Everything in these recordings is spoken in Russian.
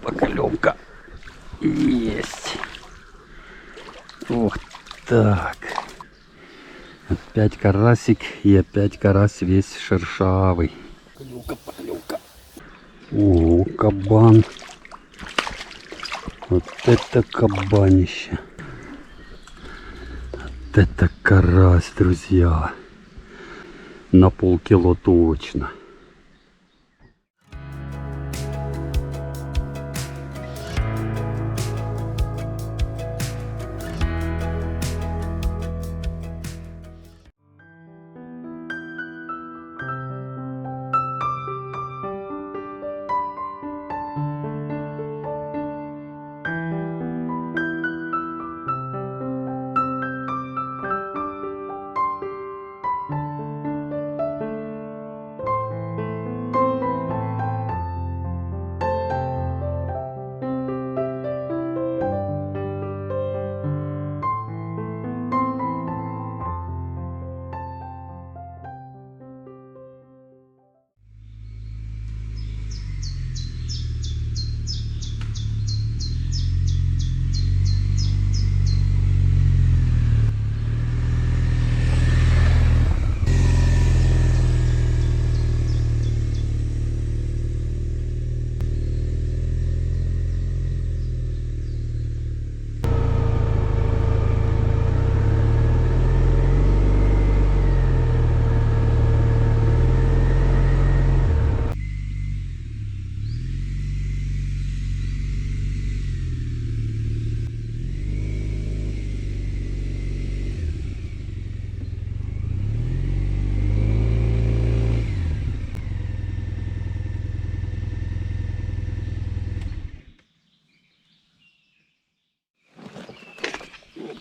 поклевка. Есть. Вот так. Опять карасик, и опять карась весь шершавый. Поклевка. О, кабан. Вот это кабанище. Вот это карась, друзья. На полкило точно.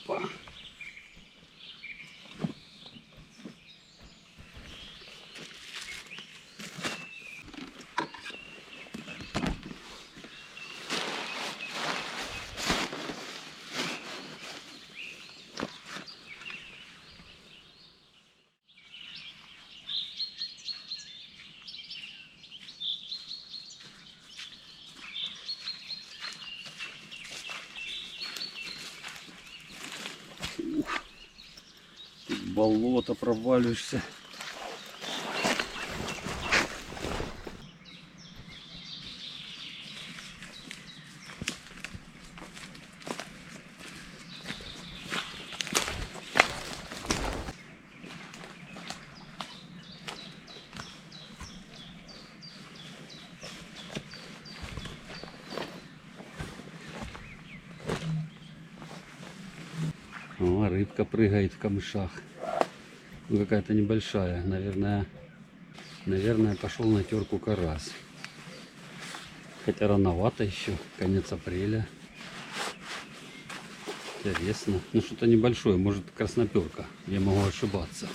Опа. Болото, провалишься. О, рыбка прыгает в камышах. Ну, какая-то небольшая. Наверное, пошел на терку карась. Хотя рановато еще. Конец апреля. Интересно. Ну, что-то небольшое. Может, красноперка. Я могу ошибаться.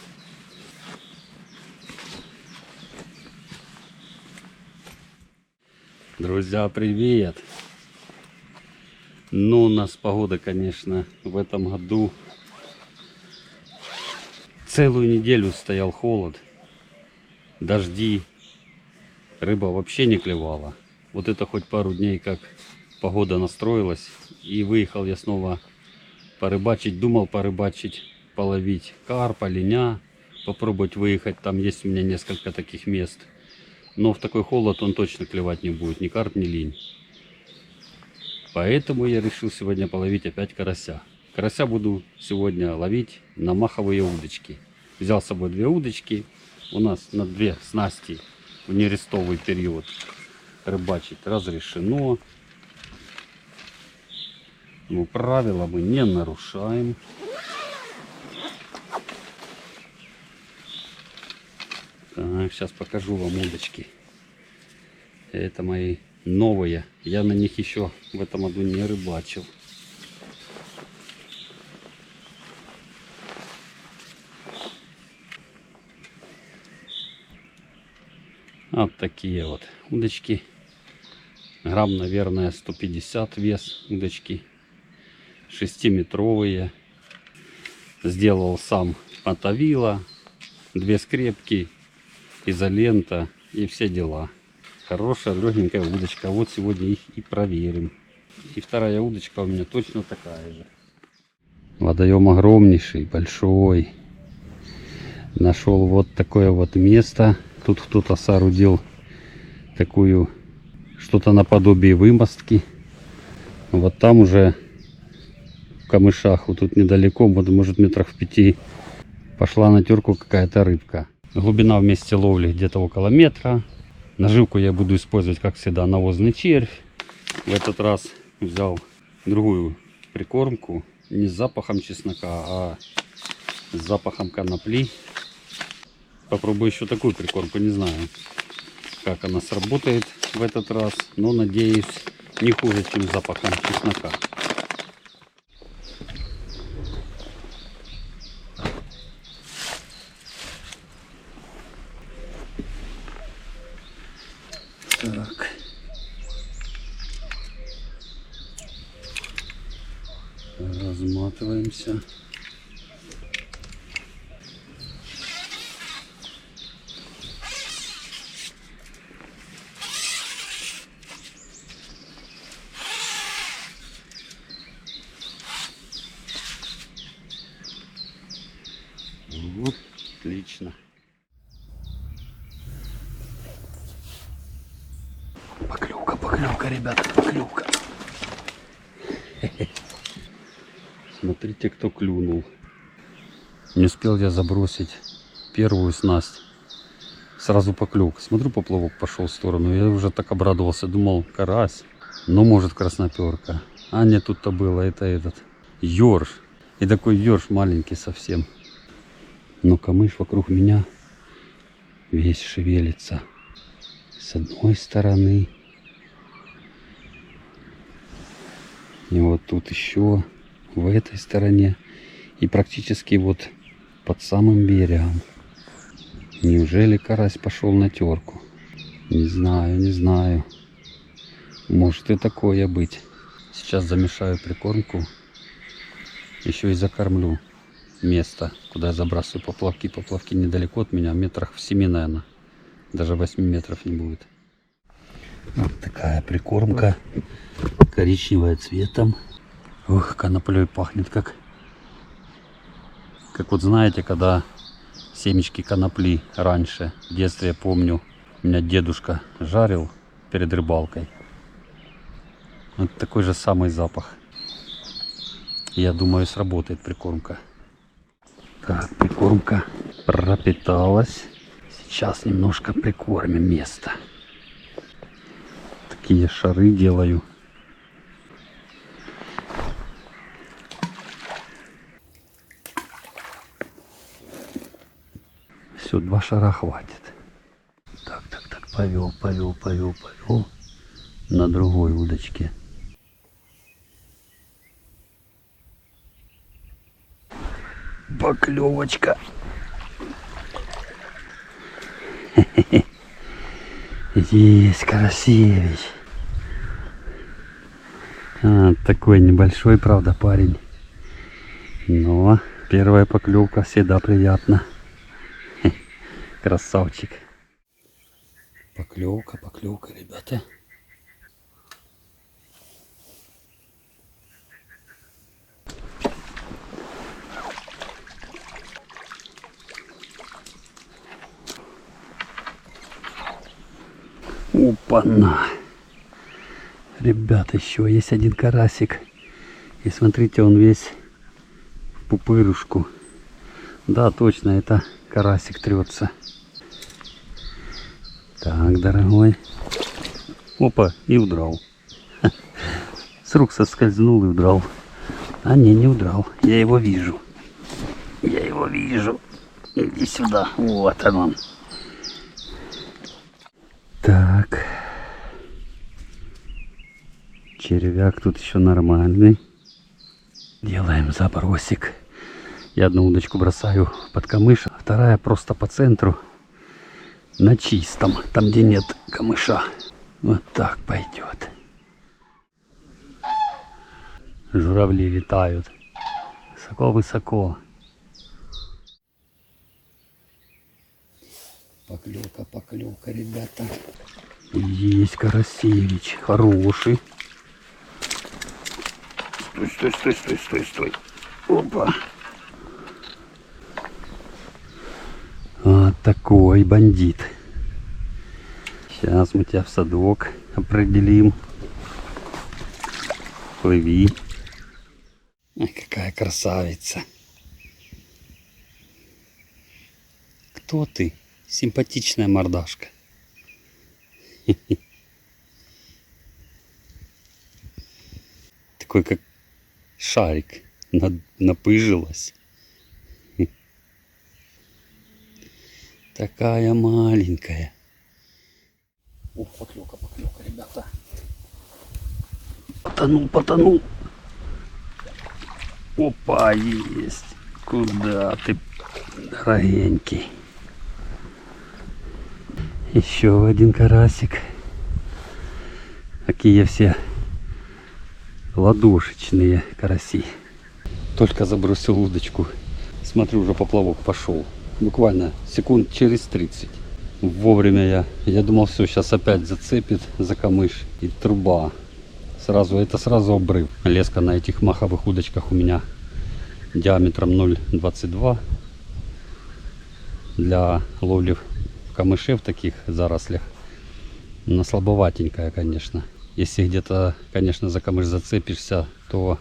Друзья, привет! Ну, у нас погода, конечно, в этом году целую неделю стоял холод, дожди, рыба вообще не клевала. Вот это хоть пару дней, как погода настроилась, и выехал я снова порыбачить, думал порыбачить, половить карпа, линя, попробовать выехать, там есть у меня несколько таких мест. Но в такой холод он точно клевать не будет, ни карп, ни линь. Поэтому я решил сегодня половить опять карася. Карася буду сегодня ловить на маховые удочки. Взял с собой 2 удочки. У нас на 2 снасти в нерестовый период рыбачить разрешено. Ну, правила мы не нарушаем. Так, сейчас покажу вам удочки. Это мои новые. Я на них еще в этом году не рыбачил. Вот такие вот удочки. Грамм, наверное, 150 вес удочки. 6-метровые. Сделал сам мотовила, 2 скрепки, изолента и все дела. Хорошая, легенькая удочка. Вот сегодня их и проверим. И вторая удочка у меня точно такая же. Водоем огромнейший, большой. Нашел вот такое вот место. Тут кто-то соорудил такую, что-то наподобие вымостки. Вот там уже в камышах, вот тут недалеко, вот может метрах в 5, пошла на терку какая-то рыбка. Глубина в месте ловли где-то около метра. Наживку я буду использовать, как всегда, навозный червь. В этот раз взял другую прикормку. Не с запахом чеснока, а с запахом конопли. Попробую еще такую прикормку, не знаю, как она сработает в этот раз. Но надеюсь, не хуже, чем с запахом чеснока. Так. Разматываемся. Вот, отлично. Поклевка, поклевка, ребята, поклевка. Смотрите, кто клюнул. Не успел я забросить первую снасть. Сразу поклевка. Смотрю, поплавок пошел в сторону. Я уже так обрадовался. Думал, карась. Но может красноперка. А не тут-то было. Это этот ёрш. И такой ёрш маленький совсем. Но камыш вокруг меня весь шевелится. С одной стороны. И вот тут еще в этой стороне. И практически вот под самым берегом. Неужели карась пошел на терку? Не знаю, не знаю. Может и такое быть. Сейчас замешаю прикормку. Еще и закормлю место, куда я забрасываю поплавки. Поплавки недалеко от меня, метрах в 7, наверное. Даже 8 метров не будет. Вот такая прикормка. Коричневая цветом. Ух, коноплей пахнет как вот знаете, когда семечки конопли раньше, в детстве я помню, меня дедушка жарил перед рыбалкой. Вот такой же самый запах. Я думаю, сработает прикормка. Так, прикормка пропиталась. Сейчас немножко прикормим место. Такие шары делаю. Все, 2 шара хватит. Так, повел на другой удочке. Поклевочка. Есть Карасевич. Такой небольшой, правда, парень. Но первая поклевка всегда приятно. Красавчик. Поклевка, ребята. Опа-на! Ребята, еще есть один карасик. И смотрите, он весь в пупырушку. Да, точно, это карасик трется. Так, дорогой. Опа, и удрал. С рук соскользнул и удрал. А не удрал. Я его вижу. Иди сюда. Вот он. Так. Червяк тут еще нормальный. Делаем забросик. Я одну удочку бросаю под камыш, а вторая просто по центру. На чистом, там где нет камыша. Вот так пойдет. Журавли летают. Высоко-высоко. Поклевка, ребята. Есть Карасевич, хороший. Стой. Опа. Вот такой бандит. Сейчас мы тебя в садок определим. Плыви. Ай, какая красавица. Кто ты? Симпатичная мордашка. Такой как шарик. Напыжилась. Такая маленькая. Ох, поклёвка, ребята. Потонул. Опа, есть. Куда ты, дорогенький? Еще один карасик. Какие все ладошечные караси. Только забросил удочку. Смотрю, уже поплавок пошел. Буквально секунд через 30. Вовремя я думал, все, сейчас опять зацепит за камыш. И труба. Это сразу обрыв. Леска на этих маховых удочках у меня диаметром 0,22. Для ловли камышей в таких зарослях. Но слабоватенькая, конечно. Если где-то, конечно, за камыш зацепишься, то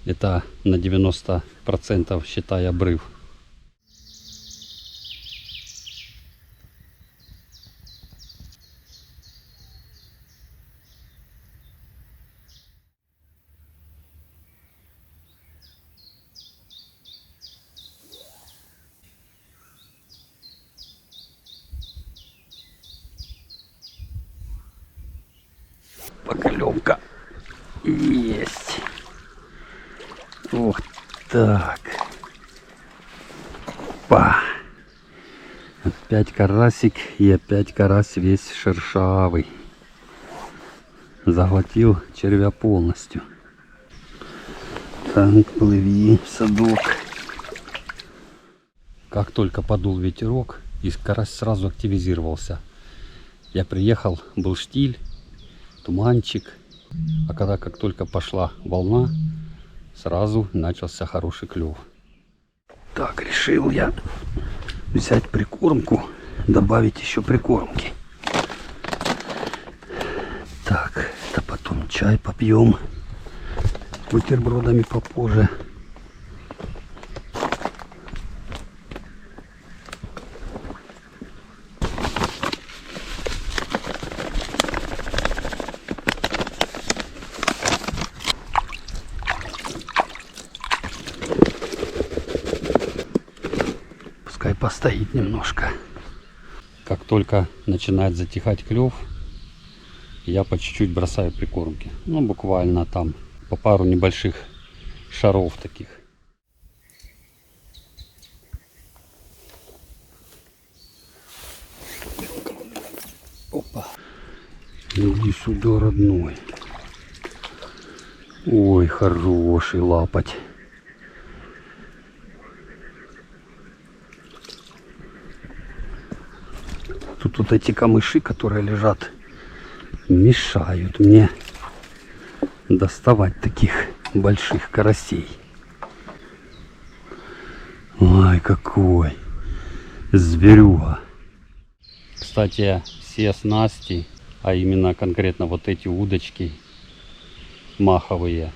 это на 90%, считай, обрыв. Поклевка есть. Ух, так. Па. Опять карасик, и опять карась весь шершавый. Заглотил червя полностью. Так, плыви в садок. Как только подул ветерок, и карась сразу активизировался. Я приехал, был штиль, туманчик, а когда как только пошла волна, сразу начался хороший клев. Так, решил я взять прикормку, добавить еще прикормки. Так, это потом чай попьем, бутербродами попозже. Пускай постоит немножко. Как только начинает затихать клев, я по чуть-чуть бросаю прикормки. Ну, буквально там по пару небольших шаров таких. Опа. Иди сюда, родной. Ой, хороший лапоть. Тут вот эти камыши, которые лежат, мешают мне доставать таких больших карасей. Ой, какой зверюга. Кстати, все снасти, а именно конкретно вот эти удочки маховые,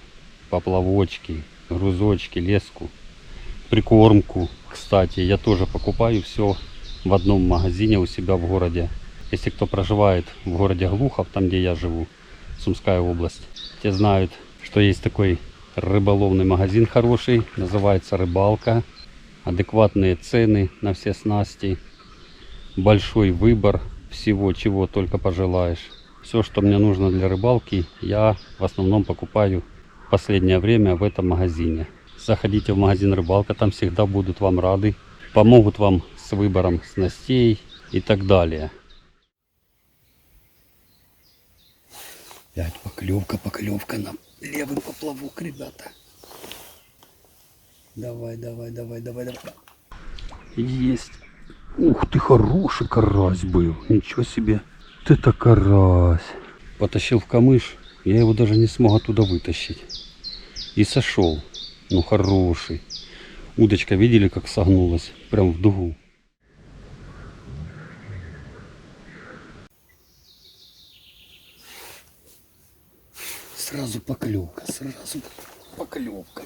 поплавочки, грузочки, леску, прикормку, кстати, я тоже покупаю все в одном магазине у себя в городе. Если кто проживает в городе Глухов, там где я живу, Сумская область, те знают, что есть такой рыболовный магазин хороший, называется «Рыбалка». Адекватные цены на все снасти, большой выбор всего, чего только пожелаешь. Все, что мне нужно для рыбалки, я в основном покупаю в последнее время в этом магазине. Заходите в магазин «Рыбалка», там всегда будут вам рады, помогут вам с выбором снастей и так далее. Опять поклевка на левый поплавок, ребята. Давай. Есть. Ух ты, хороший карась был. Ничего себе. это карась. Потащил в камыш, я его даже не смог оттуда вытащить. И сошел. Ну хороший. Удочка, видели, как согнулась? Прям в дугу. Сразу поклевка, сразу поклевка.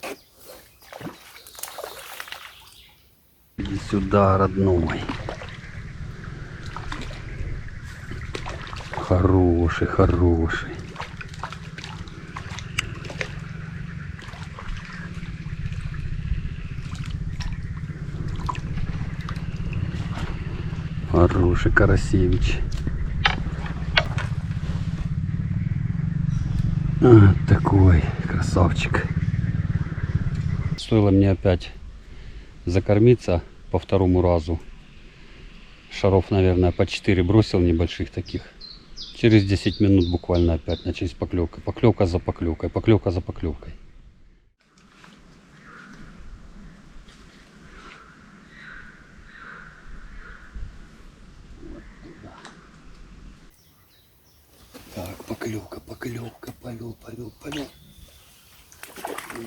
Иди сюда, родной. Хороший, хороший. Хороший Карасевич. Такой красавчик. Стоило мне опять закормиться по второму разу. Шаров, наверное, по 4 бросил небольших таких. Через 10 минут буквально опять начались поклевка. Поклевка за поклевкой, поклевка за поклевкой. Так, поклевка, поклевка, повел.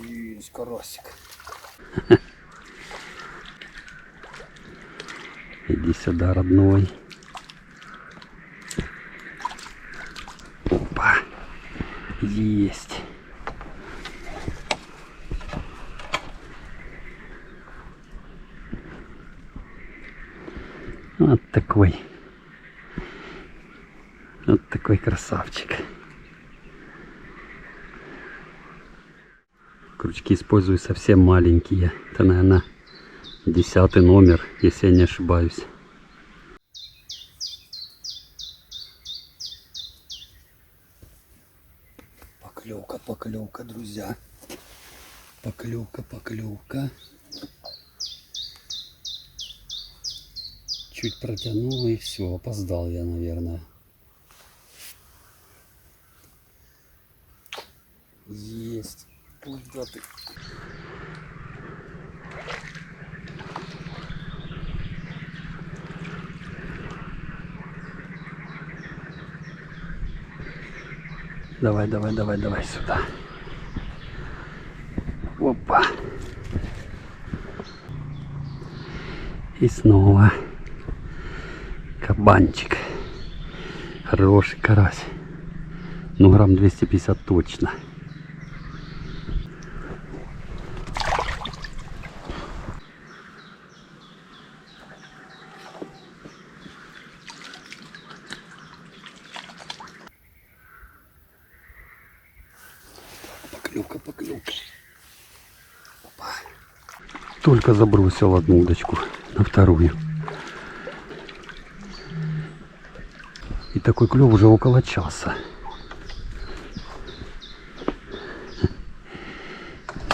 Есть карасик. Иди сюда, родной. Опа. Есть. Вот такой. Вот такой красавчик. Крючки использую совсем маленькие. Это, наверное, 10 номер, если я не ошибаюсь. Поклевка, друзья. Поклевка. Чуть протянул и все, опоздал я, наверное. Есть. Куда ты? Давай сюда. Опа. И снова кабанчик. Хороший карась. Ну, грамм 250 точно. Поклевка. Опа. Только забросил одну удочку на вторую. И такой клев уже около часа.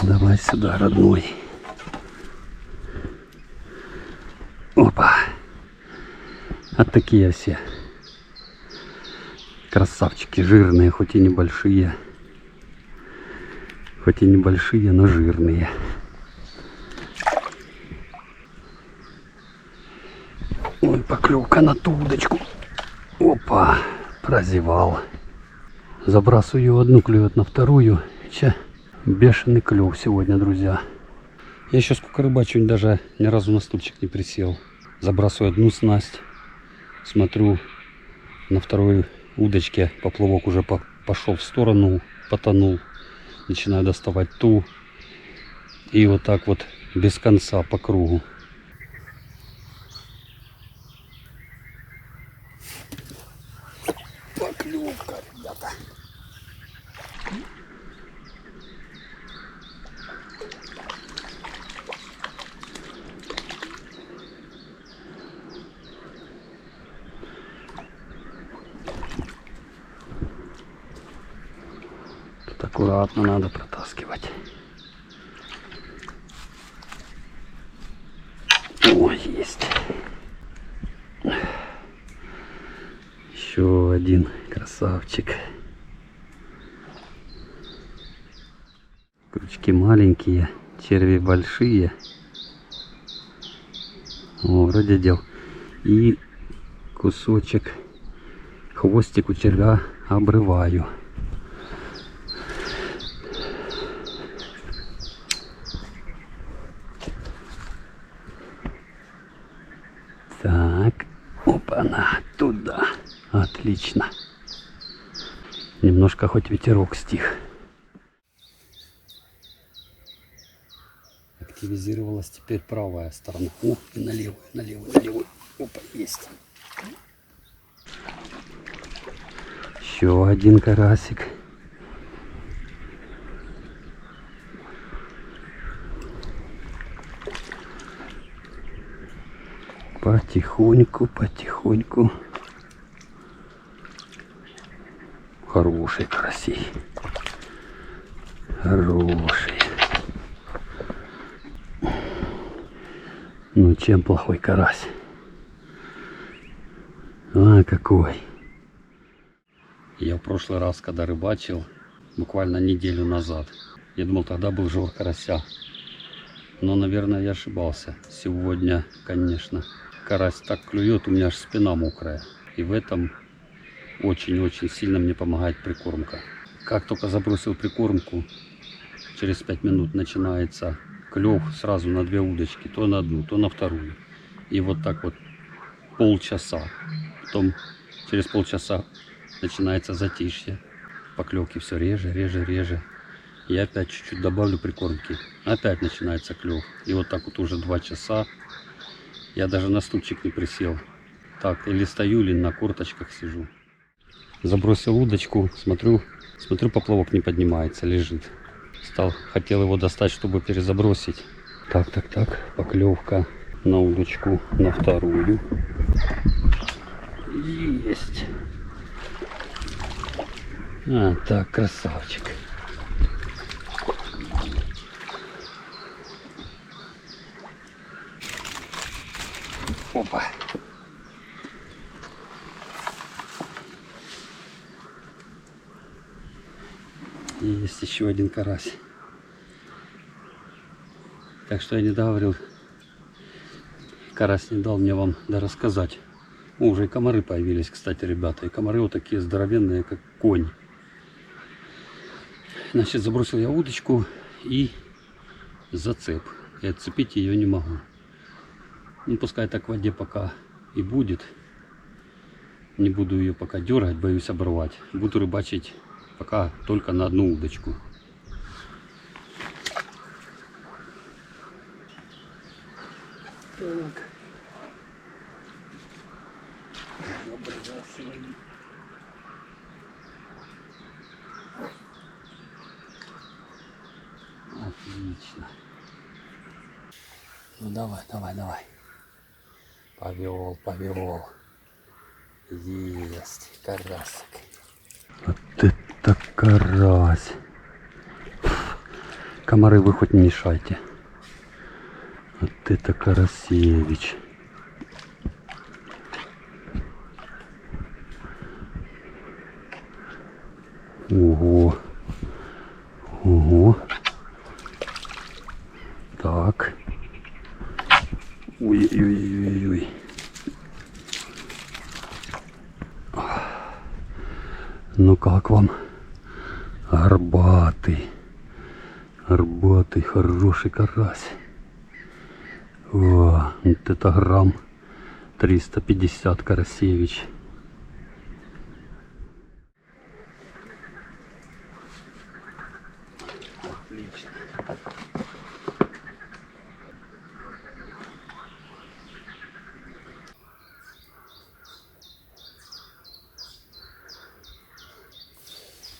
Давай сюда, родной. Опа. Вот такие все. Красавчики, жирные, хоть и небольшие. Хоть и небольшие, но жирные. Ой, поклевка на ту удочку. Опа, прозевал. Забрасываю одну, клюет на вторую. Че, бешеный клев сегодня, друзья. Я еще сколько рыбачу, даже ни разу на стульчик не присел. Забрасываю одну снасть. Смотрю, на второй удочке поплавок уже пошел в сторону, потонул. Начинаю доставать ту. И вот так вот без конца по кругу. Поклевка, ребята. Тут аккуратно надо протаскивать. О, есть. Еще один красавчик. Крючки маленькие, черви большие. О, вроде дел. И кусочек Хвостик у червя обрываю. Так, опа-на, туда. Отлично. Немножко хоть ветерок стих. Активизировалась теперь правая сторона. О, и на левую, на левую, на левую. Опа, есть. Еще один карасик. Потихоньку, потихоньку. Хороший карасей. Хороший. Ну чем плохой карась? А какой. Я в прошлый раз, когда рыбачил, буквально неделю назад, я думал, тогда был жор карася. Но, наверное, я ошибался. Сегодня, конечно, карась так клюет, у меня аж спина мокрая. И в этом очень-очень сильно мне помогает прикормка. Как только забросил прикормку, через 5 минут начинается клев сразу на 2 удочки. То на одну, то на вторую. И вот так вот полчаса. Потом через полчаса начинается затишье. Поклевки все реже, реже, реже. Я опять чуть-чуть добавлю прикормки. Опять начинается клев. И вот так вот уже 2 часа. Я даже на стульчик не присел. Так, или стою, или на корточках сижу. Забросил удочку, смотрю, поплавок не поднимается, лежит. Хотел его достать, чтобы перезабросить. Так, поклевка на удочку, на вторую. Есть. А, так, красавчик. Опа. И есть еще один карась. Так что я не договорил. Карась не дал мне вам рассказать. О, уже и комары появились, кстати, ребята. И комары вот такие здоровенные, как конь. Значит, забросил я удочку и зацеп. И отцепить ее не могу. Ну, пускай так в воде пока и будет. Не буду ее пока дергать, боюсь оборвать. Буду рыбачить пока только на одну удочку. Так. Отлично. Ну давай, давай, давай. Повел, повел. Есть карасик. Вот это карась. Комары, вы хоть не мешайте. Вот это карасевич. Ого. Ого. Так. Ой-ой-ой-ой. Ну как вам? Горбатый. Горбатый, хороший карась. О, вот это грамм 350 карасевич. Отлично.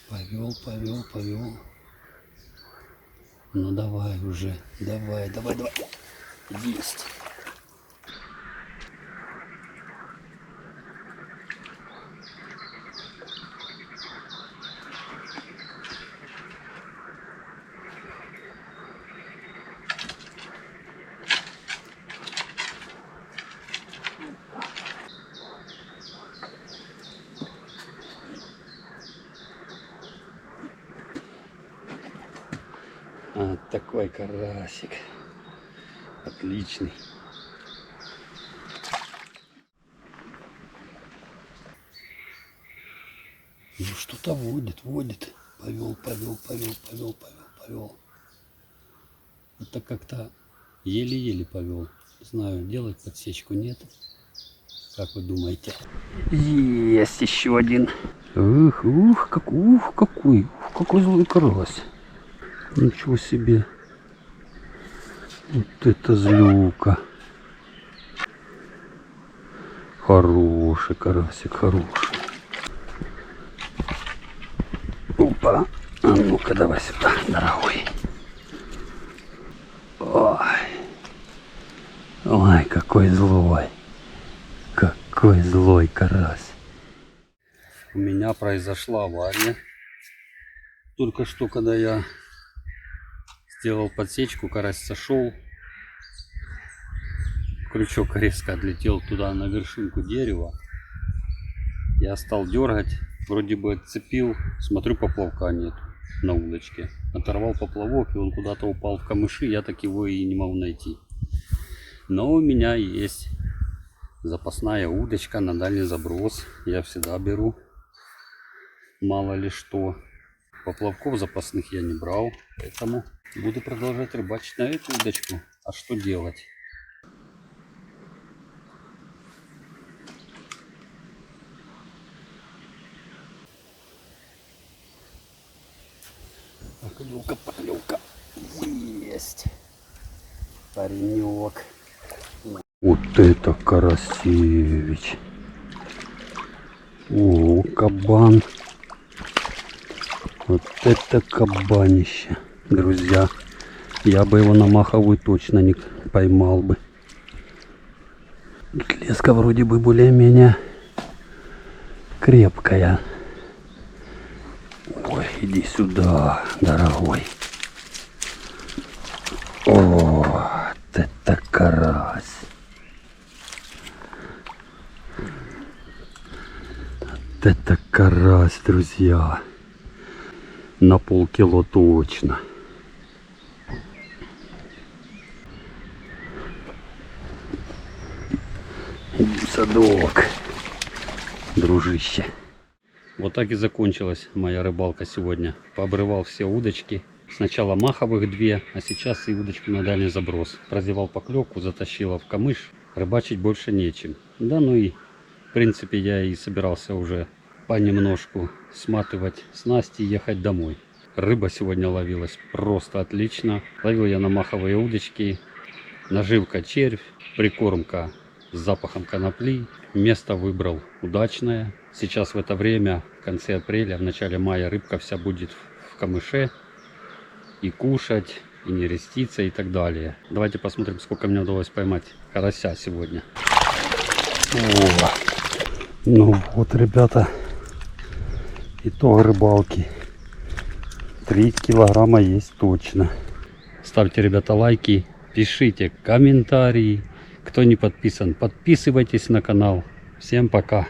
Повел, повел, повел. Ну давай уже, давай, давай, давай. Есть. А, такой карасик. Отличный. Ну что-то водит. Повел. Это как-то еле-еле повел. Не знаю, делать подсечку нет. Как вы думаете? Есть еще один. Какой злой карась. Ничего себе. Вот это злюка. Хороший карасик, хороший. Опа. А ну-ка давай сюда, дорогой. Ой, какой злой. Какой злой карась. У меня произошла авария. Только что, когда я сделал подсечку, карась сошел. Крючок резко отлетел туда на вершинку дерева. Я стал дергать, вроде бы отцепил, смотрю, поплавка нет на удочке. Оторвал поплавок, и он куда-то упал в камыши, я так его и не могу найти. Но у меня есть запасная удочка на дальний заброс. Я всегда беру, мало ли что. Поплавков запасных я не брал, поэтому буду продолжать рыбачить на эту удочку. А что делать? Поклевка. Есть. Паренек. Вот это карасевич. О, кабан. Вот это кабанище. Друзья, я бы его на маховую точно не поймал бы. Леска вроде бы более-менее крепкая. Ой, иди сюда, дорогой. О, вот это карась. Вот это карась, друзья. На полкило точно. Иди в садок, дружище. Вот так и закончилась моя рыбалка сегодня. Пообрывал все удочки. Сначала маховых 2, а сейчас и удочку на дальний заброс. Прозевал поклевку, затащила в камыш. Рыбачить больше нечем. Да ну и в принципе я и собирался уже понемножку сматывать снасти и ехать домой. Рыба сегодня ловилась просто отлично. Ловил я на маховые удочки. Наживка червь, прикормка с запахом конопли. Место выбрал удачное. Сейчас в это время, в конце апреля, в начале мая, рыбка вся будет в камыше. И кушать, и нереститься, и так далее. Давайте посмотрим, сколько мне удалось поймать карася сегодня. О, ну вот, ребята, итог рыбалки. 3 килограмма есть точно. Ставьте, ребята, лайки, пишите комментарии. Кто не подписан, подписывайтесь на канал. Всем пока.